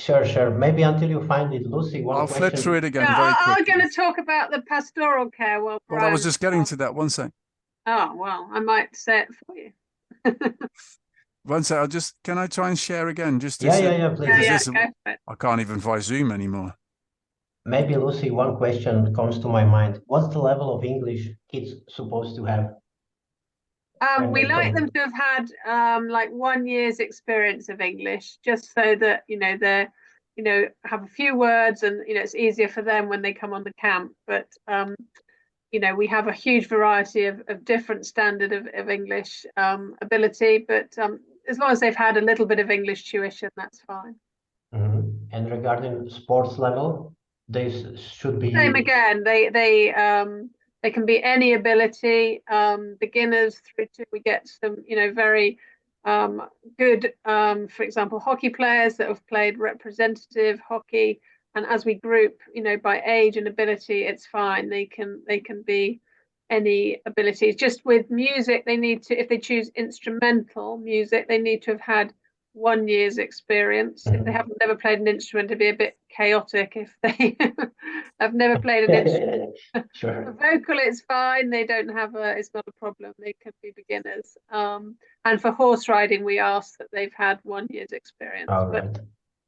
Sure, sure. Maybe until you find it, Lucy, one I'll question. flip through it again Yeah, very quickly. I'm going to talk about the pastoral care. Well, I was just getting to that. One sec. Oh, well, I might say it for you. One sec. Can I try and share again? Just to Yeah, please. I can't even via Zoom anymore. Maybe, Lucy, one question comes to my mind. What's the level of English kids supposed to have? We like them to have had like 1 year's experience of English, just so that they're have a few words, and it's easier for them when they come on the camp. But we have a huge variety of different standard of English ability, but as long as they've had a little bit of English tuition, that's fine. And regarding sports level, they should be same again. They can be any ability, beginners through to, we get some very good, for example, hockey players that have played representative hockey, and as we group by age and ability, it's fine. They can be any abilities. Just with music, they need to, if they choose instrumental music, they need to have had 1 year's experience. If they haven't never played an instrument, it'd be a bit chaotic if they have never played an instrument. Sure. For vocal, it's fine. They don't have it's not a problem. They can be beginners. And for horse riding, we ask that they've had 1 year's experience. All but right.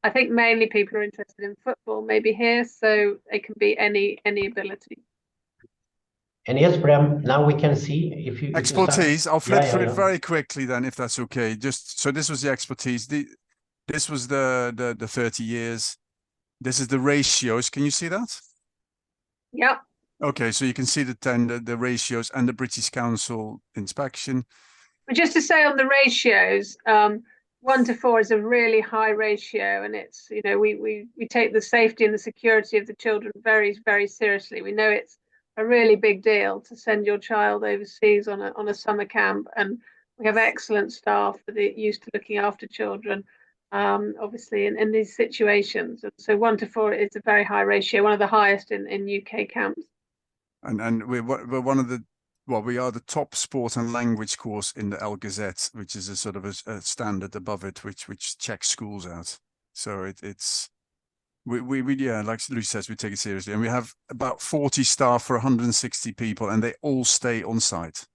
I think mainly people are interested in football, maybe here, so they can be any ability. And yes, Bram, now we can see if you Expertise. I'll flip through it very quickly then, if that's okay. Just so this was the expertise. This was the 30 years. This is the ratios. Can you see that? Yep. Okay, so you can see the ratios and the British Council inspection. But just to say on the ratios, 1 to 4 is a really high ratio, and it's we take the safety and the security of the children very, very seriously. We know it's a really big deal to send your child overseas on a summer camp, and we have excellent staff that are used to looking after children, obviously in these situations. And so 1 to 4 is a very high ratio, one of the highest in UK camps. And we're one of the, well, we are the top sport and language course in the El Gazette, which is a sort of a standard above it, which checks schools out. So it's we yeah, like Lucy says, we take it seriously, and we have about 40 staff for 160 people, and they all stay on site.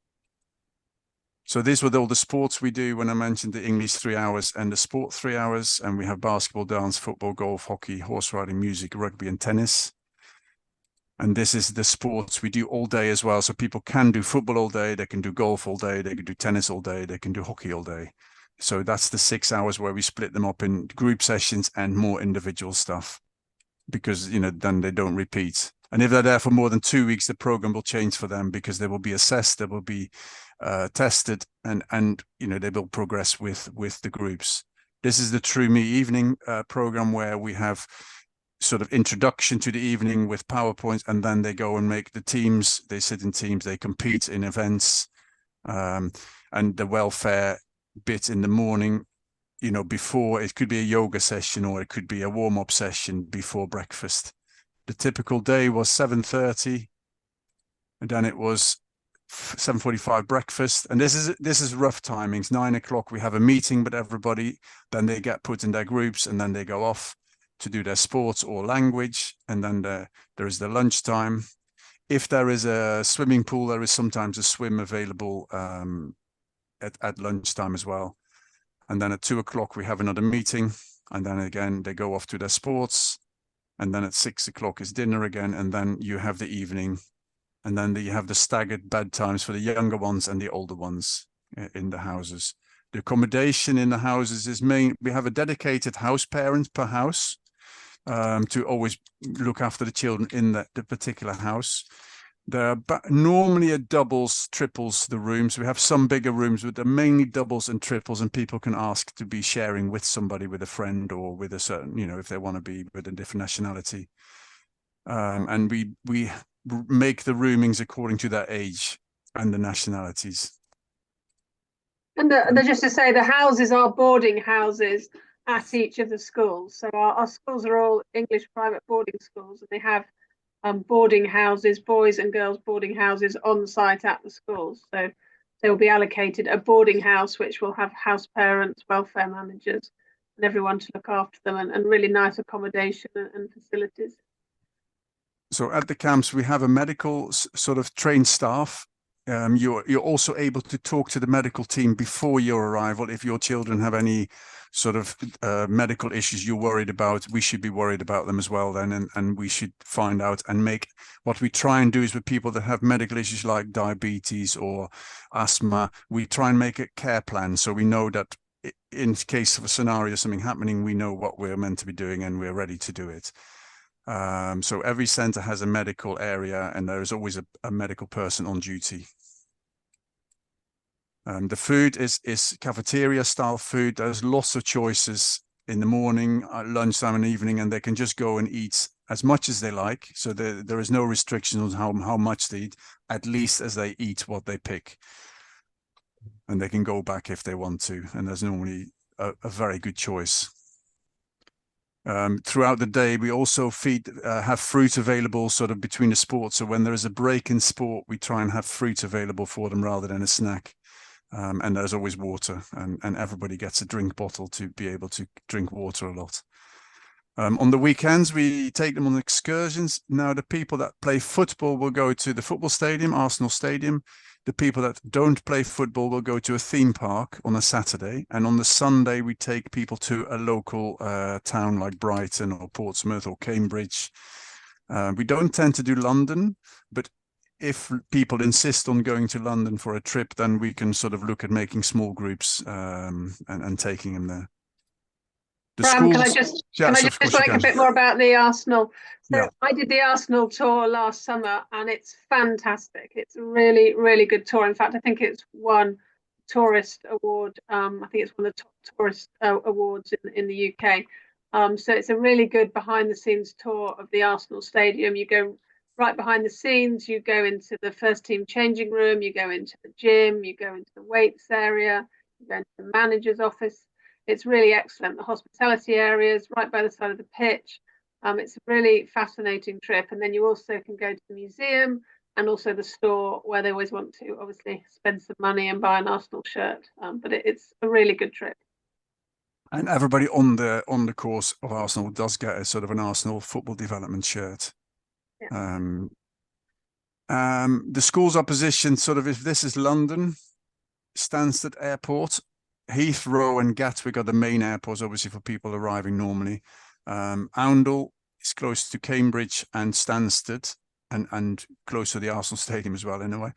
So these were all the sports we do when I mentioned the English 3 hours and the sport 3 hours, and we have basketball, dance, football, golf, hockey, horse riding, music, rugby, and tennis. And this is the sports we do all day as well. So people can do football all day, they can do golf all day, they can do tennis all day, they can do hockey all day. So that's the 6 hours where we split them up in group sessions and more individual stuff, because, then they don't repeat. And if they're there for more than 2 weeks, the program will change for them, because they will be assessed, they will be tested, and they will progress with the groups. This is the True Me evening program, where we have sort of introduction to the evening with PowerPoints, and then they go and make the teams. They sit in teams, they compete in events, and the welfare bit in the morning, before, it could be a yoga session or it could be a warm-up session before breakfast. The typical day was 7:30, and then it was 7:45 breakfast. And this is rough timings. 9 o'clock we have a meeting with everybody, then they get put in their groups, and then they go off to do their sports or language, and then there is the lunchtime. If there is a swimming pool, there is sometimes a swim available at lunchtime as well. And then at 2 o'clock we have another meeting, and then again they go off to their sports, and then at 6 o'clock is dinner again, and then you have the evening, and then you have the staggered bedtimes for the younger ones and the older ones in the houses. The accommodation in the houses is we have a dedicated house parent per house, to always look after the children in the particular house. There are normally a doubles, triples the rooms. We have some bigger rooms, but they're mainly doubles and triples, and people can ask to be sharing with somebody, with a friend, or with a certain, if they want to be with a different nationality. And we make the roomings according to their age and the nationalities. And just to say, the houses are boarding houses at each of the schools. So our schools are all English private boarding schools, and they have boarding houses, boys and girls boarding houses on site at the schools. So they will be allocated a boarding house, which will have house parents, welfare managers, and everyone to look after them, and really nice accommodation and facilities. So at the camps, we have a medical sort of trained staff. You're also able to talk to the medical team before your arrival. If your children have any sort of medical issues you're worried about, we should be worried about them as well then, and we should find out and make, what we try and do is with people that have medical issues like diabetes or asthma, we try and make a care plan, so we know that in case of a scenario, something happening, we know what we're meant to be doing and we're ready to do it. So every center has a medical area, and there is always a medical person on duty. The food is cafeteria style food. There's lots of choices in the morning, lunchtime and evening, and they can just go and eat as much as they like. So there is no restriction on how much they eat, at least as they eat what they pick. And they can go back if they want to. And there's normally a very good choice. Throughout the day, we also have fruit available sort of between the sports. So when there is a break in sport, we try and have fruit available for them rather than a snack. And there's always water, and everybody gets a drink bottle to be able to drink water a lot. On the weekends, we take them on excursions. Now, the people that play football will go to the football stadium, Arsenal Stadium. The people that don't play football will go to a theme park on a Saturday. And on the Sunday, we take people to a local town like Brighton or Portsmouth or Cambridge. We don't tend to do London, but if people insist on going to London for a trip, then we can sort of look at making small groups and taking them there. Bram, can I just like a bit more about the Arsenal? So yeah. I did the Arsenal tour last summer, and it's fantastic. It's a really, really good tour. In fact, I think it's won tourist award. I think it's one of the top tourist awards in the UK. So it's a really good behind the scenes tour of the Arsenal Stadium. You go right behind the scenes, you go into the first team changing room, you go into the gym, you go into the weights area, you go into the manager's office. It's really excellent. The hospitality areas right by the side of the pitch. It's a really fascinating trip. And then you also can go to the museum and also the store, where they always want to obviously spend some money and buy an Arsenal shirt. But it's a really good trip. And everybody on the course of Arsenal does get a sort of an Arsenal football development shirt. Yeah. The schools are positioned sort of, if this is London, Stansted Airport, Heathrow and Gatwick are the main airports, obviously, for people arriving normally. Oundle is close to Cambridge and Stansted, and close to the Arsenal Stadium as well, in a way.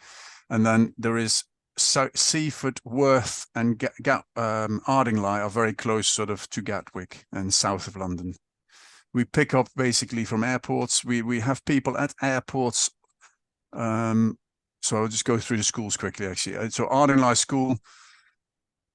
And then there is Seaford, Worth, and Ardingly are very close, sort of, to Gatwick and south of London. We pick up basically from airports. We have people at airports. So I'll just go through the schools quickly, actually. So Ardingly School,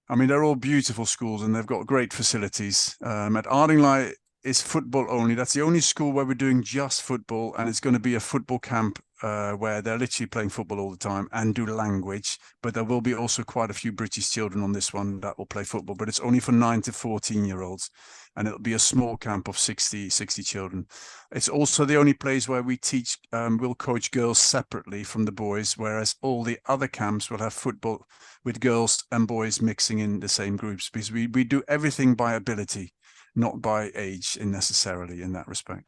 I mean, they're all beautiful schools and they've got great facilities. At Ardingly, it's football only. That's the only school where we're doing just football, and it's going to be a football camp where they're literally playing football all the time and do language. But there will be also quite a few British children on this one that will play football, but it's only for 9 to 14-year-olds. And it'll be a small camp of 60 children. It's also the only place where we teach, we'll coach girls separately from the boys, whereas all the other camps will have football with girls and boys mixing in the same groups, because we do everything by ability, not by age necessarily in that respect.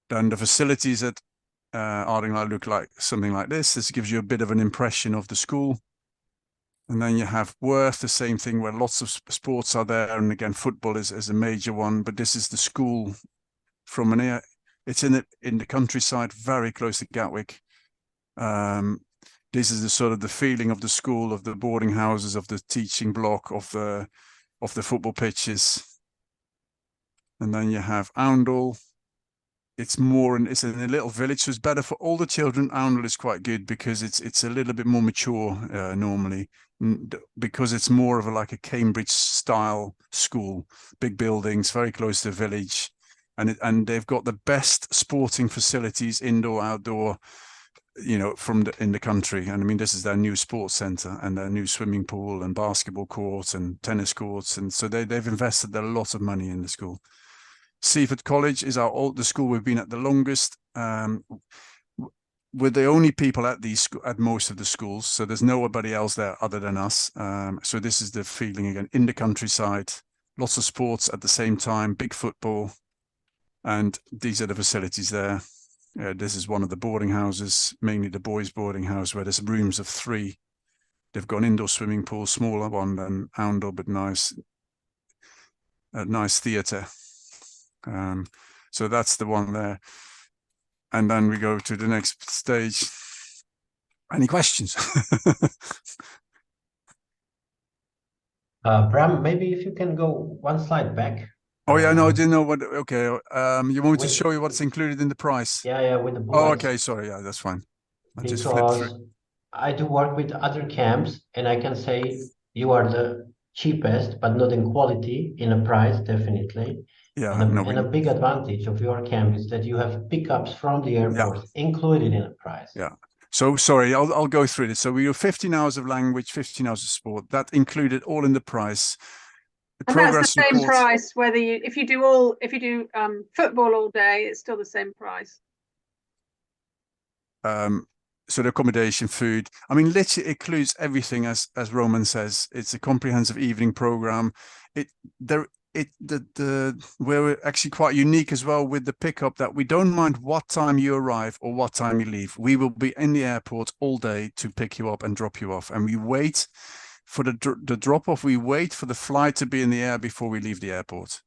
Then the facilities at Ardingly look like something like this. This gives you a bit of an impression of the school. And then you have Worth, the same thing, where lots of sports are there. And again, football is a major one. But this is the school from an air. It's in the countryside, very close to Gatwick. This is the sort of the feeling of the school, of the boarding houses, of the teaching block, of the football pitches. And then you have Oundle. It's in a little village, so it's better for all the children. Oundle is quite good because it's a little bit more mature normally, because it's more of like a Cambridge style school, big buildings, very close to the village, and they've got the best sporting facilities, indoor, outdoor, you know, in the country. And I mean, this is their new sports centre and their new swimming pool and basketball courts and tennis courts, and so they've invested a lot of money in the school. Seaford College is the school we've been at the longest. We're the only people at most of the schools, so there's nobody else there other than us. So this is the feeling again, in the countryside, lots of sports at the same time, big football, and these are the facilities there. This is one of the boarding houses, mainly the boys' boarding house, where there's rooms of 3. They've got an indoor swimming pool, smaller one than Oundle, but nice. A nice theatre. So that's the one there. And then we go to the next stage. Any questions? Bram, maybe if you can go one slide back. Oh yeah, no, I didn't know what. Okay, you want me to show you what's included in the price? Yeah, with the bullets. Oh, bullets. okay, sorry, yeah, that's fine. I just flipped through. I do work with other camps, and I can say you are the cheapest, but not in quality, in a price, definitely. Yeah, and a big advantage of your camp is that you have pickups from the airport included in a price. Yeah. So sorry, I'll go through this. So we do 15 hours of language, 15 hours of sport. That included all in the price. And that's the same price whether if you do football all day, it's still the same price. So the accommodation, food. I mean, literally includes everything, as Roman says. It's a comprehensive evening program. We're actually quite unique as well with the pickup, that we don't mind what time you arrive or what time you leave. We will be in the airport all day to pick you up and drop you off, and we wait for the drop off. We wait for the flight to be in the air before we leave the airport.